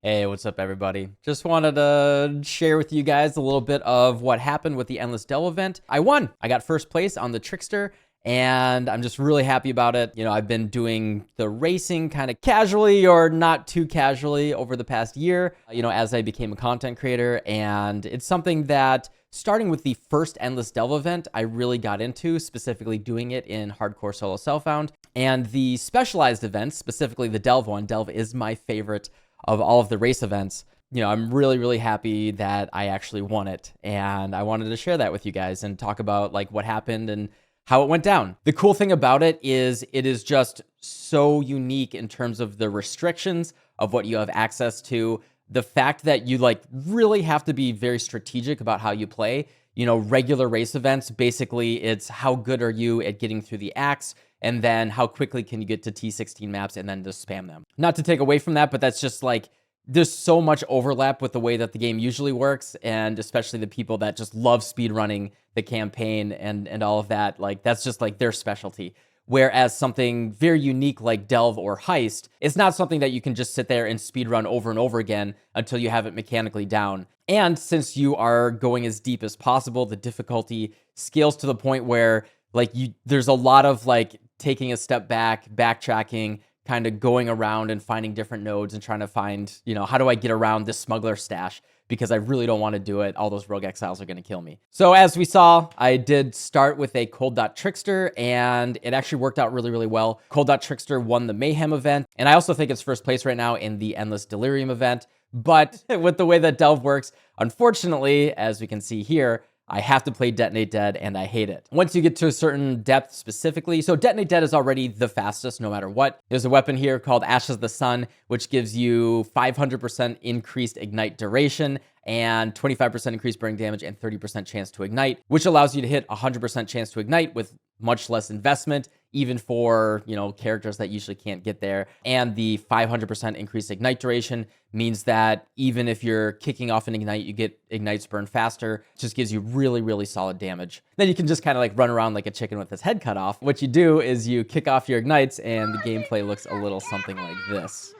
Hey, what's up, everybody? Just wanted to share with you guys a little bit of what happened with the Endless Delve event. I won. I got first place on the Trickster, and I'm just really happy about it. You know, I've been doing the racing kind of casually or not too casually over the past year, you know, as I became a content creator, and it's something that starting with the first Endless Delve event, I really got into, specifically doing it in hardcore solo self-found. And the specialized events, specifically the Delve one, Delve is my favorite of all of the race events. You know, I'm really, really happy that I actually won it. And I wanted to share that with you guys and talk about like what happened and how it went down. The cool thing about it is just so unique in terms of the restrictions of what you have access to. The fact that you like really have to be very strategic about how you play. You know, regular race events, basically it's how good are you at getting through the acts, and then how quickly can you get to T16 maps and then just spam them. Not to take away from that, but that's just like, there's so much overlap with the way that the game usually works, and especially the people that just love speedrunning the campaign and all of that, like that's just like their specialty. Whereas something very unique like Delve or Heist, it's not something that you can just sit there and speedrun over and over again until you have it mechanically down. And since you are going as deep as possible, the difficulty scales to the point where like there's a lot of like taking a step back, backtracking, kind of going around and finding different nodes and trying to find, you know, how do I get around this smuggler stash? Because I really don't want to do it. All those rogue exiles are going to kill me. So as we saw, I did start with a Cold Dot Trickster, and it actually worked out really, really well. Cold Dot Trickster won the Mayhem event, and I also think it's first place right now in the Endless Delirium event. But with the way that Delve works, unfortunately, as we can see here, I have to play Detonate Dead, and I hate it. Once you get to a certain depth specifically, so Detonate Dead is already the fastest no matter what. There's a weapon here called Ashes of the Sun, which gives you 500% increased ignite duration and 25% increased burning damage and 30% chance to ignite, which allows you to hit 100% chance to ignite with much less investment, even for, you know, characters that usually can't get there. And the 500% increased ignite duration means that even if you're kicking off an ignite, you get ignites burn faster. It just gives you really, really solid damage. Then you can just kind of like run around like a chicken with his head cut off. What you do is you kick off your ignites and the gameplay looks a little something like this.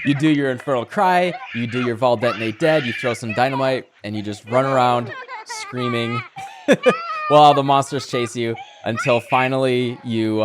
You do your Infernal Cry, you do your Vol Detonate Dead, you throw some dynamite, and you just run around screaming while the monsters chase you until finally you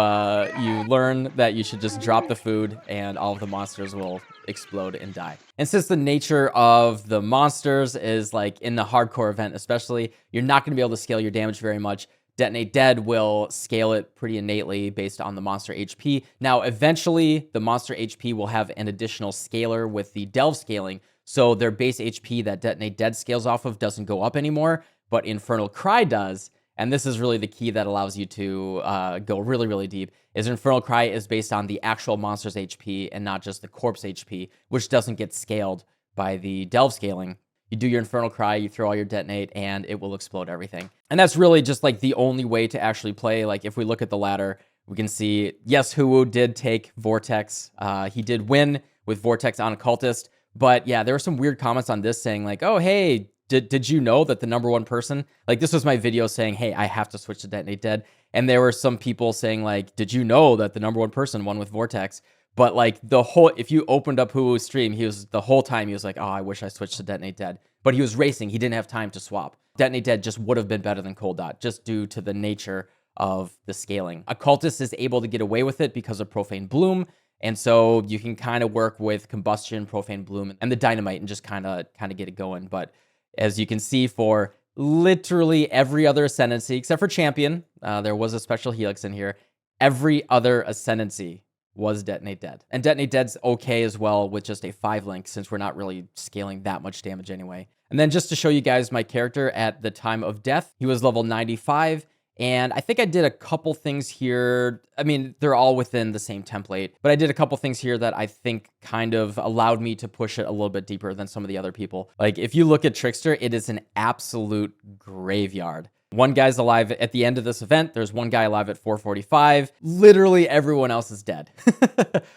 learn that you should just drop the food and all of the monsters will explode and die. And since the nature of the monsters is like in the hardcore event especially, you're not going to be able to scale your damage very much. Detonate Dead will scale it pretty innately based on the monster HP. Now, eventually, the monster HP will have an additional scaler with the Delve scaling, so their base HP that Detonate Dead scales off of doesn't go up anymore, but Infernal Cry does, and this is really the key that allows you to go really, really deep, is Infernal Cry is based on the actual monster's HP and not just the corpse HP, which doesn't get scaled by the Delve scaling. You do your Infernal Cry, you throw all your Detonate, and it will explode everything. And that's really just like the only way to actually play. Like if we look at the ladder, we can see, yes, Huwu did take Vortex. He did win with Vortex on Occultist. But yeah, there were some weird comments on this saying like, oh, hey, did you know that the #1 person, like this was my video saying, hey, I have to switch to Detonate Dead. And there were some people saying like, did you know that the #1 person won with Vortex? But like the whole, if you opened up Huwu's stream, the whole time he was like, oh, I wish I switched to Detonate Dead. But he was racing. He didn't have time to swap. Detonate Dead just would have been better than Cold Dot, just due to the nature of the scaling. Occultist is able to get away with it because of Profane Bloom. And so you can kind of work with Combustion, Profane Bloom, and the Dynamite and just kind of get it going. But as you can see, for literally every other Ascendancy, except for Champion, there was a special Helix in here, every other Ascendancy was Detonate Dead. And Detonate Dead's okay as well with just a 5-link since we're not really scaling that much damage anyway. And then just to show you guys my character at the time of death, he was level 95. And I think I did a couple things here. I mean, they're all within the same template, but I did a couple things here that I think kind of allowed me to push it a little bit deeper than some of the other people. Like if you look at Trickster, it is an absolute graveyard. One guy's alive at the end of this event. There's one guy alive at 445. Literally everyone else is dead.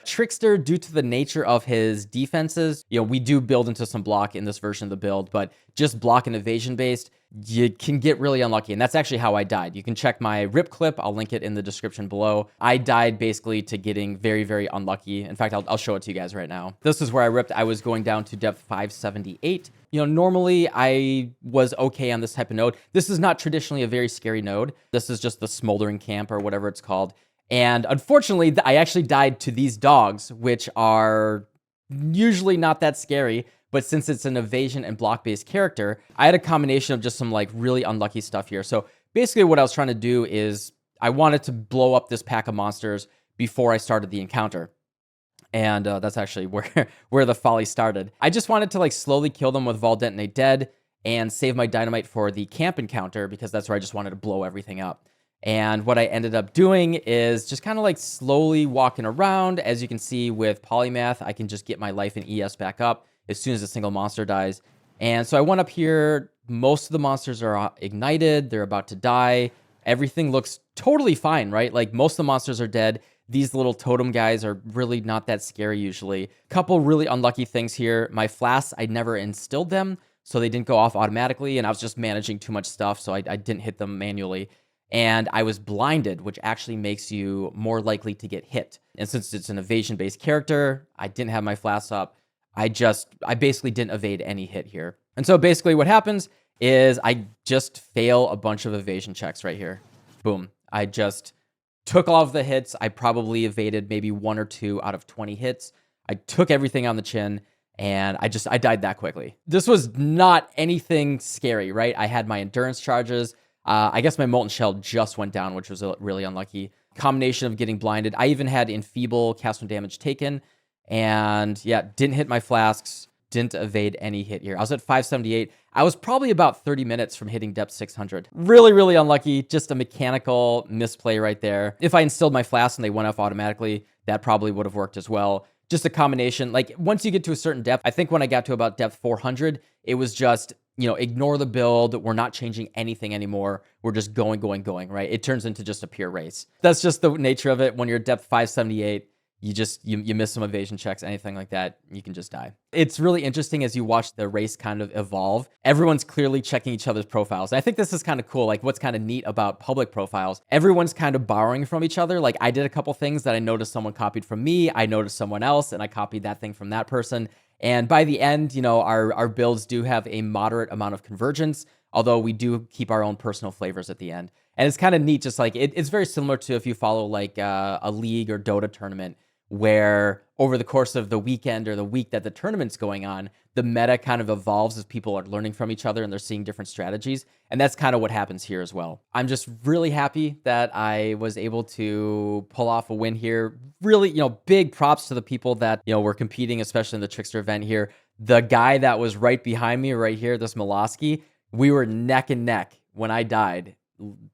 Trickster, due to the nature of his defenses, we do build into some block in this version of the build, but just block and evasion based, you can get really unlucky. And that's actually how I died. You can check my rip clip. I'll link it in the description below. I died basically to getting very, very unlucky. In fact, I'll show it to you guys right now. This is where I ripped. I was going down to depth 578. Normally I was okay on this type of node. This is not traditionally a very scary node. This is just the smoldering camp or whatever it's called. And unfortunately, I actually died to these dogs, which are usually not that scary. But since it's an evasion and block-based character, I had a combination of just some like really unlucky stuff here. So basically what I was trying to do is I wanted to blow up this pack of monsters before I started the encounter. And that's actually where the folly started. I just wanted to like slowly kill them with Vol Detonate Dead and save my dynamite for the camp encounter, because that's where I just wanted to blow everything up. And what I ended up doing is just kind of like slowly walking around. As you can see with Polymath, I can just get my life and ES back up as soon as a single monster dies. And so I went up here. Most of the monsters are ignited. They're about to die. Everything looks totally fine, right? Like most of the monsters are dead. These little totem guys are really not that scary usually. Couple really unlucky things here. My flasks, I never instilled them, so they didn't go off automatically, and I was just managing too much stuff, so I didn't hit them manually. And I was blinded, which actually makes you more likely to get hit. And since it's an evasion-based character, I didn't have my flasks up. I basically didn't evade any hit here. And so basically what happens is I just fail a bunch of evasion checks right here. Boom. I just took all of the hits. I probably evaded maybe 1 or 2 out of 20 hits. I took everything on the chin, and I died that quickly. This was not anything scary, right? I had my endurance charges. I guess my Molten Shell just went down, which was really unlucky. Combination of getting blinded. I even had Enfeeble, cast no damage taken, and yeah, didn't hit my flasks, didn't evade any hit here. I was at 578. I was probably about 30 minutes from hitting depth 600. Really, really unlucky. Just a mechanical misplay right there. If I instilled my flasks and they went off automatically, that probably would have worked as well. Just a combination. Like once you get to a certain depth, I think when I got to about depth 400, it was just, ignore the build. We're not changing anything anymore. We're just going, right? It turns into just a pure race. That's just the nature of it. When you're at depth 578, you miss some evasion checks, anything like that, you can just die. It's really interesting as you watch the race kind of evolve. Everyone's clearly checking each other's profiles. I think this is kind of cool. Like what's kind of neat about public profiles, everyone's kind of borrowing from each other. Like I did a couple things that I noticed someone copied from me. I noticed someone else and I copied that thing from that person. And by the end, our builds do have a moderate amount of convergence, although we do keep our own personal flavors at the end. And it's kind of neat, just like it's very similar to if you follow like a League or Dota tournament, where over the course of the weekend or the week that the tournament's going on, the meta kind of evolves as people are learning from each other and they're seeing different strategies. And that's kind of what happens here as well. I'm just really happy that I was able to pull off a win here. Really, big props to the people that, were competing, especially in the Trickster event here. The guy that was right behind me right here, this Molosky, we were neck and neck when I died.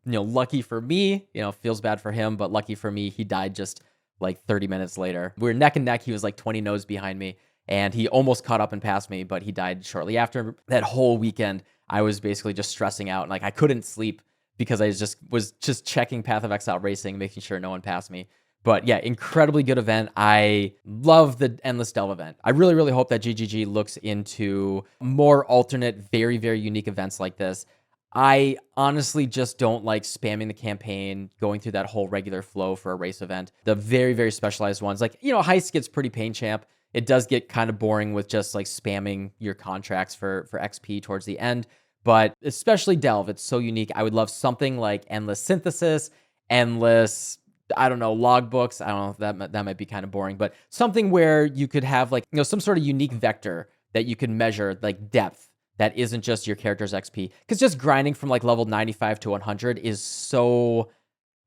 Lucky for me, feels bad for him, but lucky for me, he died just like 30 minutes later. We were neck and neck. He was like 20 nodes behind me, and he almost caught up and passed me, but he died shortly after. That whole weekend, I was basically just stressing out, and like I couldn't sleep because I was just checking Path of Exile Racing, making sure no one passed me. But yeah, incredibly good event. I love the Endless Delve event. I really, really hope that GGG looks into more alternate, very, very unique events like this. I honestly just don't like spamming the campaign, going through that whole regular flow for a race event. The very, very specialized ones, like, Heist gets pretty pain champ. It does get kind of boring with just like spamming your contracts for XP towards the end. But especially Delve, it's so unique. I would love something like Endless Synthesis, Endless, I don't know, logbooks. I don't know if that might be kind of boring, but something where you could have like, some sort of unique vector that you can measure, like depth, that isn't just your character's XP. Because just grinding from like level 95 to 100 is so...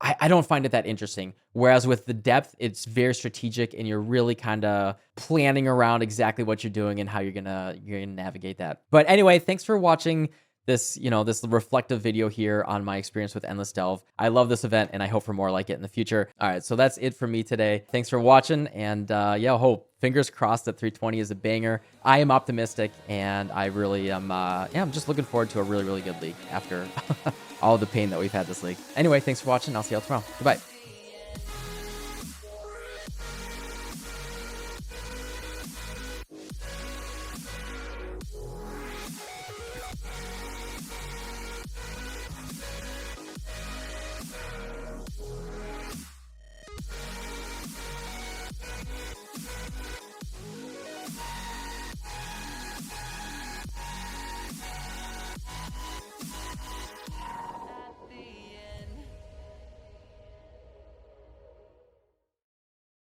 I don't find it that interesting. Whereas with the depth, it's very strategic and you're really kind of planning around exactly what you're doing and how you're gonna navigate that. But anyway, thanks for watching this, this reflective video here on my experience with Endless Delve. I love this event and I hope for more like it in the future. All right, so that's it for me today. Thanks for watching, and hope, fingers crossed that 320 is a banger. I am optimistic, and I really am, I'm just looking forward to a really, really good league after all the pain that we've had this league. Anyway, thanks for watching. I'll see y'all tomorrow. Goodbye.